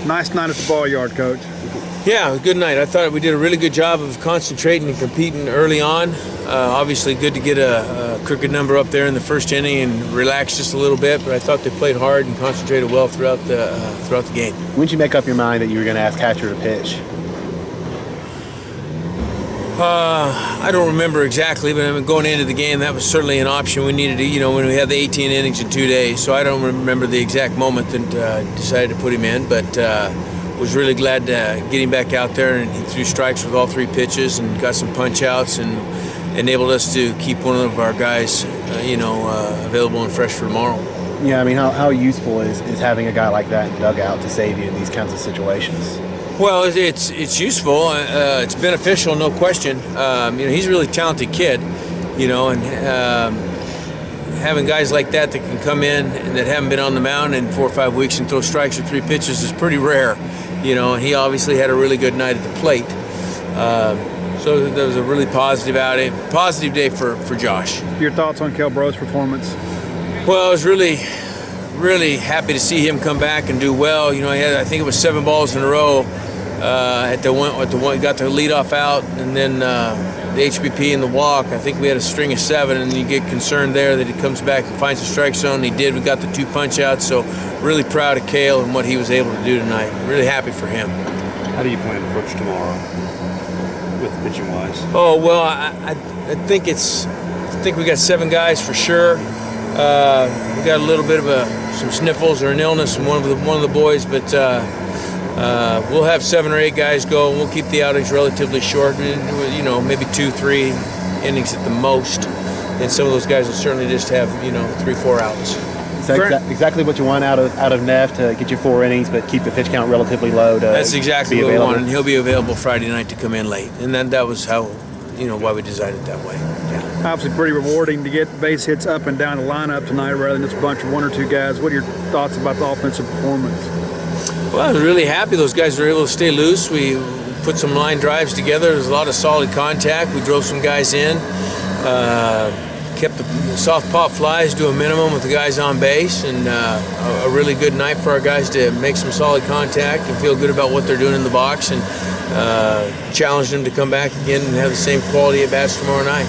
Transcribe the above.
Nice night at the ball yard, Coach. Yeah, good night. I thought we did a really good job of concentrating and competing early on. Obviously good to get a crooked number up there in the first inning and relax just a little bit, but I thought they played hard and concentrated well throughout the game. When did you make up your mind that you were going to ask catcher to pitch? I don't remember exactly, but I mean, going into the game, that was certainly an option. We needed to, when we had the 18 innings in 2 days, so I don't remember the exact moment that decided to put him in, but was really glad to get him back out there, and he threw strikes with all 3 pitches and got some punch outs and enabled us to keep one of our guys, available and fresh for tomorrow. Yeah, I mean, how useful is having a guy like that in the dugout to save you in these kinds of situations? Well, it's useful. It's beneficial, no question. He's a really talented kid, and having guys like that can come in and that haven't been on the mound in 4 or 5 weeks and throw strikes with 3 pitches is pretty rare. And he obviously had a really good night at the plate. So that was a really positive day for Josh. Your thoughts on Kelbro's performance? Well, I was really happy to see him come back and do well. I think it was 7 balls in a row. At the one, got the leadoff out, and then the HBP and the walk. I think we had a string of 7, and you get concerned there that he comes back and finds the strike zone. He did. We got the 2 punch outs. So really proud of Cale and what he was able to do tonight. Really happy for him. How do you plan to approach tomorrow with pitching wise? Oh well, I think we got 7 guys for sure. We got a little bit of some sniffles or an illness from one of the boys, but we'll have 7 or 8 guys go. We'll keep the outings relatively short, maybe 2-3 innings at the most. And some of those guys will certainly just have 3-4 outs. Is that exactly what you want out of Neff, to get you 4 innings, but keep the pitch count relatively low? That's exactly what we wanted. And he'll be available Friday night to come in late, and then that was how why we designed it that way. Yeah. Obviously pretty rewarding to get base hits up and down the lineup tonight rather than just a bunch of 1 or 2 guys. What are your thoughts about the offensive performance? Well, I was really happy those guys were able to stay loose. We put some line drives together. There was a lot of solid contact. We drove some guys in, kept the soft pop flies to a minimum with the guys on base, and a really good night for our guys to make some solid contact and feel good about what they're doing in the box, and challenged them to come back again and have the same quality at bats tomorrow night.